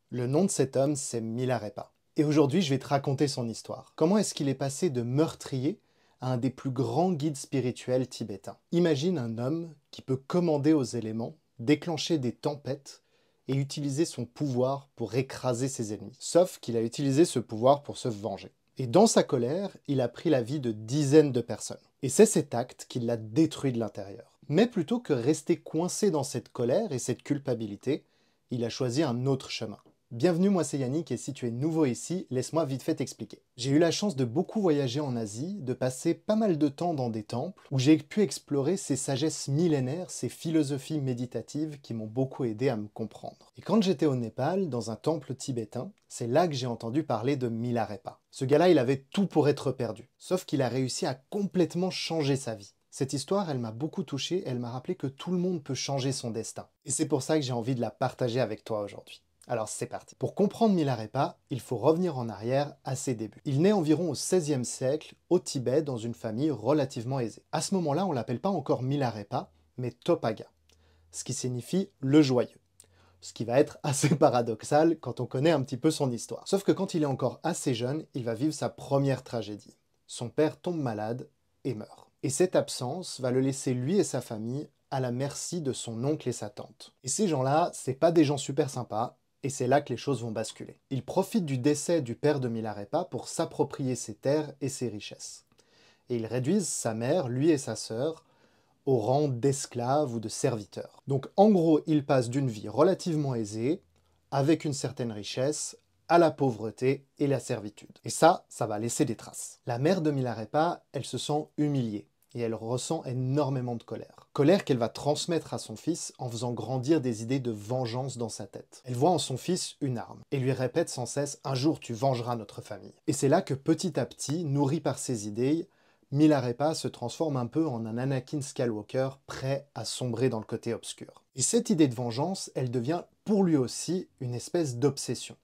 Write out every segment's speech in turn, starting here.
Le nom de cet homme, c'est Milarepa. Et aujourd'hui, je vais te raconter son histoire. Comment est-ce qu'il est passé de meurtrier à un des plus grands guides spirituels tibétains? Imagine un homme qui peut commander aux éléments, déclencher des tempêtes et utiliser son pouvoir pour écraser ses ennemis. Sauf qu'il a utilisé ce pouvoir pour se venger. Et dans sa colère, il a pris la vie de dizaines de personnes. Et c'est cet acte qui l'a détruit de l'intérieur. Mais plutôt que rester coincé dans cette colère et cette culpabilité, il a choisi un autre chemin. Bienvenue, moi c'est Yannick et si tu es nouveau ici, laisse-moi vite fait t'expliquer. J'ai eu la chance de beaucoup voyager en Asie, de passer pas mal de temps dans des temples où j'ai pu explorer ces sagesses millénaires, ces philosophies méditatives qui m'ont beaucoup aidé à me comprendre. Et quand j'étais au Népal, dans un temple tibétain, c'est là que j'ai entendu parler de Milarepa. Ce gars-là, il avait tout pour être perdu, sauf qu'il a réussi à complètement changer sa vie. Cette histoire, elle m'a beaucoup touché, elle m'a rappelé que tout le monde peut changer son destin. Et c'est pour ça que j'ai envie de la partager avec toi aujourd'hui. Alors c'est parti. Pour comprendre Milarepa, il faut revenir en arrière à ses débuts. Il naît environ au XVIe siècle, au Tibet, dans une famille relativement aisée. À ce moment-là, on l'appelle pas encore Milarepa, mais Topaga, ce qui signifie le joyeux. Ce qui va être assez paradoxal quand on connaît un petit peu son histoire. Sauf que quand il est encore assez jeune, il va vivre sa première tragédie. Son père tombe malade et meurt. Et cette absence va le laisser lui et sa famille à la merci de son oncle et sa tante. Et ces gens-là, c'est pas des gens super sympas, et c'est là que les choses vont basculer. Ils profitent du décès du père de Milarepa pour s'approprier ses terres et ses richesses. Et ils réduisent sa mère, lui et sa sœur, au rang d'esclaves ou de serviteurs. Donc en gros, il passe d'une vie relativement aisée, avec une certaine richesse, à la pauvreté et la servitude. Et ça va laisser des traces. La mère de Milarepa, elle se sent humiliée et elle ressent énormément de colère. Colère qu'elle va transmettre à son fils en faisant grandir des idées de vengeance dans sa tête. Elle voit en son fils une arme et lui répète sans cesse « Un jour tu vengeras notre famille ». Et c'est là que petit à petit, nourri par ces idées, Milarepa se transforme un peu en un Anakin Skywalker prêt à sombrer dans le côté obscur. Et cette idée de vengeance, elle devient pour lui aussi une espèce d'obsession.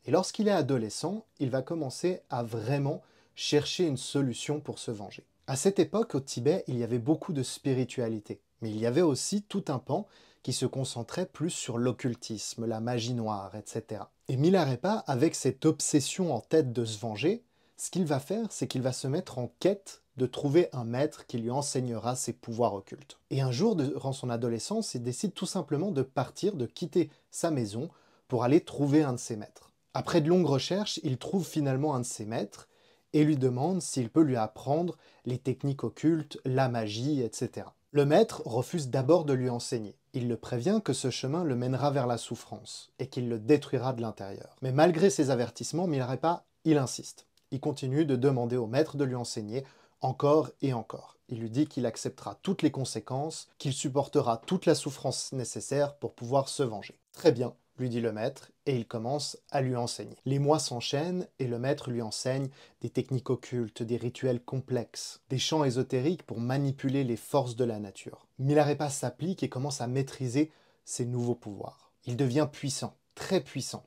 Et lorsqu'il est adolescent, il va commencer à vraiment chercher une solution pour se venger. À cette époque, au Tibet, il y avait beaucoup de spiritualité, mais il y avait aussi tout un pan qui se concentrait plus sur l'occultisme, la magie noire, etc. Et Milarepa, avec cette obsession en tête de se venger, ce qu'il va faire, c'est qu'il va se mettre en quête de trouver un maître qui lui enseignera ses pouvoirs occultes. Et un jour, durant son adolescence, il décide tout simplement de partir, de quitter sa maison pour aller trouver un de ses maîtres. Après de longues recherches, il trouve finalement un de ses maîtres et lui demande s'il peut lui apprendre les techniques occultes, la magie, etc. Le maître refuse d'abord de lui enseigner. Il le prévient que ce chemin le mènera vers la souffrance et qu'il le détruira de l'intérieur. Mais malgré ses avertissements, Milarepa, il insiste. Il continue de demander au maître de lui enseigner encore et encore. Il lui dit qu'il acceptera toutes les conséquences, qu'il supportera toute la souffrance nécessaire pour pouvoir se venger. Très bien, lui dit le maître, et il commence à lui enseigner. Les mois s'enchaînent et le maître lui enseigne des techniques occultes, des rituels complexes, des chants ésotériques pour manipuler les forces de la nature. Milarepa s'applique et commence à maîtriser ses nouveaux pouvoirs. Il devient puissant, très puissant,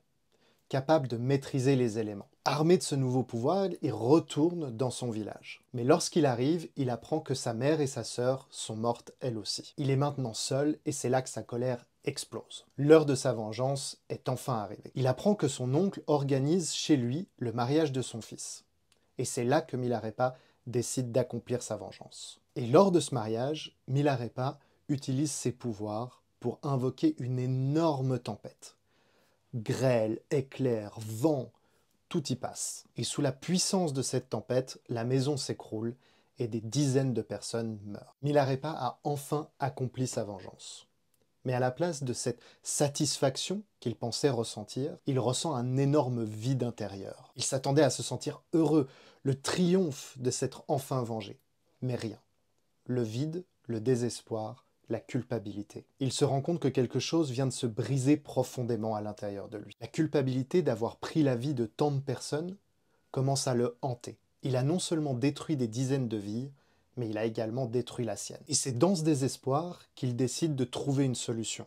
capable de maîtriser les éléments. Armé de ce nouveau pouvoir, il retourne dans son village. Mais lorsqu'il arrive, il apprend que sa mère et sa sœur sont mortes elles aussi. Il est maintenant seul et c'est là que sa colère explose. L'heure de sa vengeance est enfin arrivée. Il apprend que son oncle organise chez lui le mariage de son fils. Et c'est là que Milarepa décide d'accomplir sa vengeance. Et lors de ce mariage, Milarepa utilise ses pouvoirs pour invoquer une énorme tempête. Grêle, éclairs, vent, tout y passe. Et sous la puissance de cette tempête, la maison s'écroule et des dizaines de personnes meurent. Milarepa a enfin accompli sa vengeance. Mais à la place de cette satisfaction qu'il pensait ressentir, il ressent un énorme vide intérieur. Il s'attendait à se sentir heureux, le triomphe de s'être enfin vengé. Mais rien. Le vide, le désespoir, la culpabilité. Il se rend compte que quelque chose vient de se briser profondément à l'intérieur de lui. La culpabilité d'avoir pris la vie de tant de personnes commence à le hanter. Il a non seulement détruit des dizaines de vies, mais il a également détruit la sienne. Et c'est dans ce désespoir qu'il décide de trouver une solution,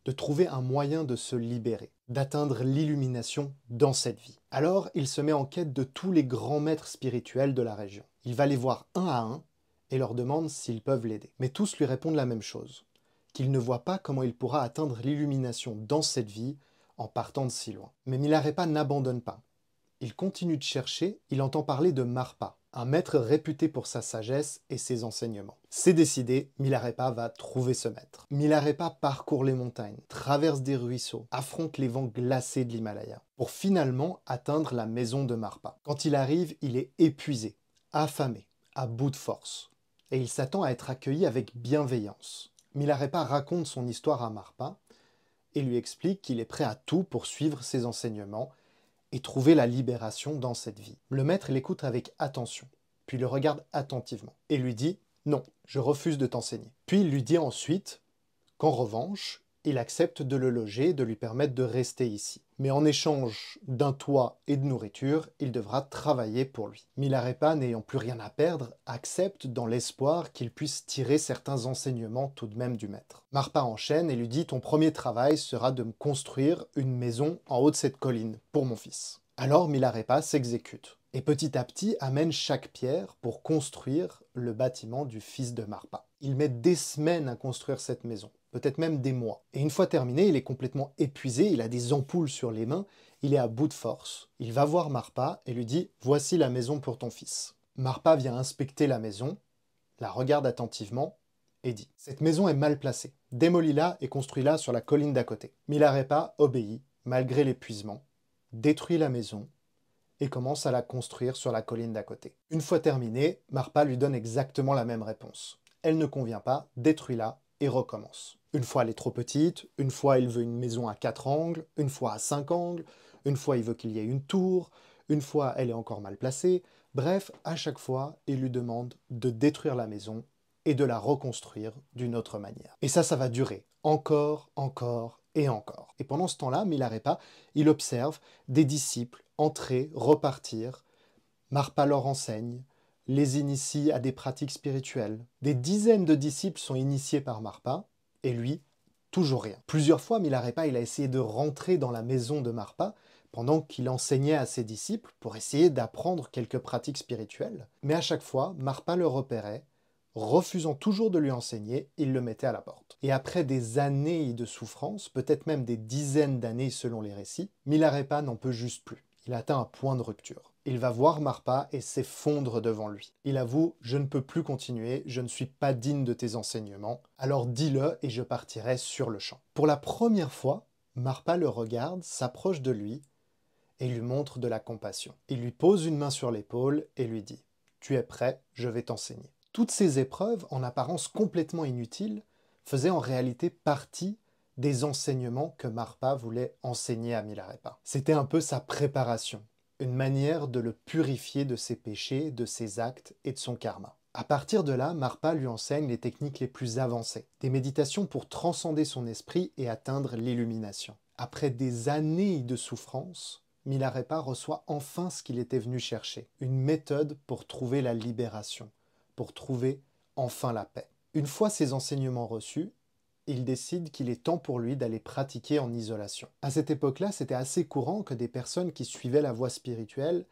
de trouver un moyen de se libérer, d'atteindre l'illumination dans cette vie. Alors, il se met en quête de tous les grands maîtres spirituels de la région. Il va les voir un à un et leur demande s'ils peuvent l'aider. Mais tous lui répondent la même chose, qu'il ne voit pas comment il pourra atteindre l'illumination dans cette vie en partant de si loin. Mais Milarepa n'abandonne pas. Il continue de chercher, il entend parler de Marpa, un maître réputé pour sa sagesse et ses enseignements. C'est décidé, Milarepa va trouver ce maître. Milarepa parcourt les montagnes, traverse des ruisseaux, affronte les vents glacés de l'Himalaya, pour finalement atteindre la maison de Marpa. Quand il arrive, il est épuisé, affamé, à bout de force, et il s'attend à être accueilli avec bienveillance. Milarepa raconte son histoire à Marpa et lui explique qu'il est prêt à tout pour suivre ses enseignements et trouver la libération dans cette vie. Le maître l'écoute avec attention, puis le regarde attentivement, et lui dit « Non, je refuse de t'enseigner ». Puis il lui dit ensuite qu'en revanche, il accepte de le loger et de lui permettre de rester ici. Mais en échange d'un toit et de nourriture, il devra travailler pour lui. Milarepa, n'ayant plus rien à perdre, accepte dans l'espoir qu'il puisse tirer certains enseignements tout de même du maître. Marpa enchaîne et lui dit « Ton premier travail sera de me construire une maison en haut de cette colline, pour mon fils ». Alors Milarepa s'exécute, et petit à petit amène chaque pierre pour construire le bâtiment du fils de Marpa. Il met des semaines à construire cette maison, peut-être même des mois. Et une fois terminé, il est complètement épuisé, il a des ampoules sur les mains, il est à bout de force. Il va voir Marpa et lui dit « Voici la maison pour ton fils ». Marpa vient inspecter la maison, la regarde attentivement et dit « Cette maison est mal placée. Démolis-la et construis-la sur la colline d'à côté ». Milarepa obéit, malgré l'épuisement, détruit la maison et commence à la construire sur la colline d'à côté. Une fois terminée, Marpa lui donne exactement la même réponse. Elle ne convient pas, détruis-la et recommence. Une fois elle est trop petite, une fois il veut une maison à 4 angles, une fois à 5 angles, une fois il veut qu'il y ait une tour, une fois elle est encore mal placée. Bref, à chaque fois, il lui demande de détruire la maison et de la reconstruire d'une autre manière. Et ça va durer encore, encore et encore. Et pendant ce temps-là, Milarepa, il observe des disciples entrer, repartir. Marpa leur enseigne, les initie à des pratiques spirituelles. Des dizaines de disciples sont initiés par Marpa, et lui, toujours rien. Plusieurs fois, Milarepa, il a essayé de rentrer dans la maison de Marpa pendant qu'il enseignait à ses disciples pour essayer d'apprendre quelques pratiques spirituelles. Mais à chaque fois, Marpa le repérait, refusant toujours de lui enseigner, il le mettait à la porte. Et après des années de souffrance, peut-être même des dizaines d'années selon les récits, Milarepa n'en peut juste plus. Il atteint un point de rupture. Il va voir Marpa et s'effondre devant lui. Il avoue « Je ne peux plus continuer, je ne suis pas digne de tes enseignements, alors dis-le et je partirai sur le champ. » Pour la première fois, Marpa le regarde, s'approche de lui et lui montre de la compassion. Il lui pose une main sur l'épaule et lui dit « Tu es prêt, je vais t'enseigner. » Toutes ces épreuves, en apparence complètement inutiles, faisaient en réalité partie des enseignements que Marpa voulait enseigner à Milarepa. C'était un peu sa préparation, une manière de le purifier de ses péchés, de ses actes et de son karma. À partir de là, Marpa lui enseigne les techniques les plus avancées, des méditations pour transcender son esprit et atteindre l'illumination. Après des années de souffrance, Milarepa reçoit enfin ce qu'il était venu chercher, une méthode pour trouver la libération, pour trouver enfin la paix. Une fois ces enseignements reçus, il décide qu'il est temps pour lui d'aller pratiquer en isolation. À cette époque-là, c'était assez courant que des personnes qui suivaient la voie spirituelle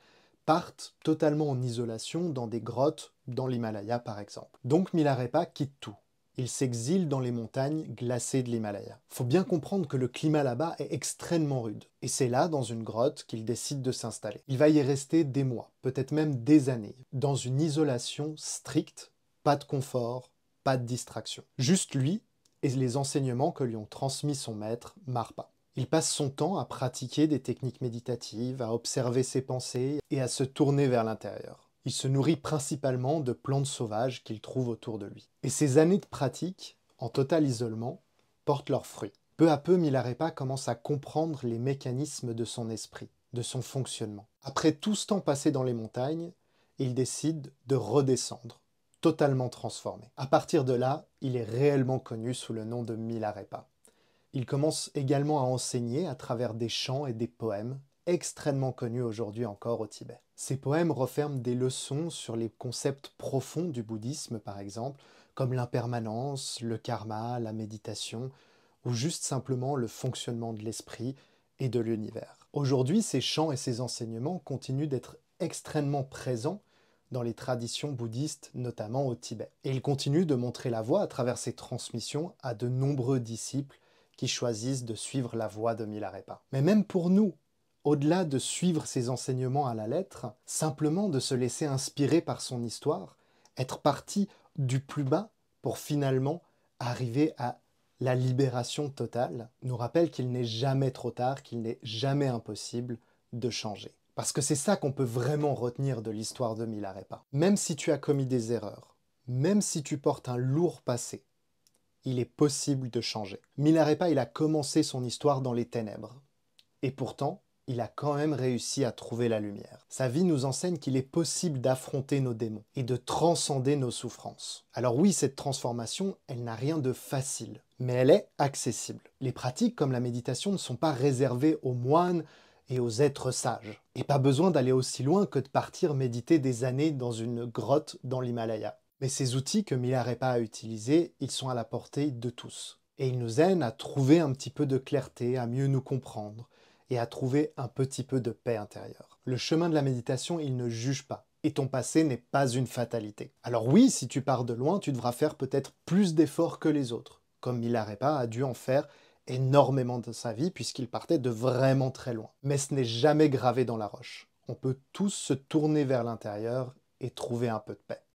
partent totalement en isolation dans des grottes, dans l'Himalaya par exemple. Donc Milarepa quitte tout. Il s'exile dans les montagnes glacées de l'Himalaya. Faut bien comprendre que le climat là-bas est extrêmement rude. Et c'est là, dans une grotte, qu'il décide de s'installer. Il va y rester des mois, peut-être même des années, dans une isolation stricte, pas de confort, pas de distraction. Juste lui et les enseignements que lui ont transmis son maître, Marpa. Il passe son temps à pratiquer des techniques méditatives, à observer ses pensées et à se tourner vers l'intérieur. Il se nourrit principalement de plantes sauvages qu'il trouve autour de lui. Et ces années de pratique, en total isolement, portent leurs fruits. Peu à peu, Milarepa commence à comprendre les mécanismes de son esprit, de son fonctionnement. Après tout ce temps passé dans les montagnes, il décide de redescendre, totalement transformé. À partir de là, il est réellement connu sous le nom de Milarepa. Il commence également à enseigner à travers des chants et des poèmes, extrêmement connus aujourd'hui encore au Tibet. Ces poèmes referment des leçons sur les concepts profonds du bouddhisme, par exemple, comme l'impermanence, le karma, la méditation, ou juste simplement le fonctionnement de l'esprit et de l'univers. Aujourd'hui, ces chants et ces enseignements continuent d'être extrêmement présents dans les traditions bouddhistes, notamment au Tibet. Et il continue de montrer la voie à travers ses transmissions à de nombreux disciples qui choisissent de suivre la voie de Milarepa. Mais même pour nous, au-delà de suivre ses enseignements à la lettre, simplement de se laisser inspirer par son histoire, être parti du plus bas pour finalement arriver à la libération totale, nous rappelle qu'il n'est jamais trop tard, qu'il n'est jamais impossible de changer. Parce que c'est ça qu'on peut vraiment retenir de l'histoire de Milarepa. Même si tu as commis des erreurs, même si tu portes un lourd passé, il est possible de changer. Milarepa, il a commencé son histoire dans les ténèbres. Et pourtant, il a quand même réussi à trouver la lumière. Sa vie nous enseigne qu'il est possible d'affronter nos démons et de transcender nos souffrances. Alors oui, cette transformation, elle n'a rien de facile, mais elle est accessible. Les pratiques comme la méditation ne sont pas réservées aux moines et aux êtres sages. Et pas besoin d'aller aussi loin que de partir méditer des années dans une grotte dans l'Himalaya. Mais ces outils que Milarepa a utilisés, ils sont à la portée de tous. Et ils nous aident à trouver un petit peu de clarté, à mieux nous comprendre et à trouver un petit peu de paix intérieure. Le chemin de la méditation, il ne juge pas. Et ton passé n'est pas une fatalité. Alors oui, si tu pars de loin, tu devras faire peut-être plus d'efforts que les autres, comme Milarepa a dû en faire énormément de sa vie puisqu'il partait de vraiment très loin. Mais ce n'est jamais gravé dans la roche. On peut tous se tourner vers l'intérieur et trouver un peu de paix.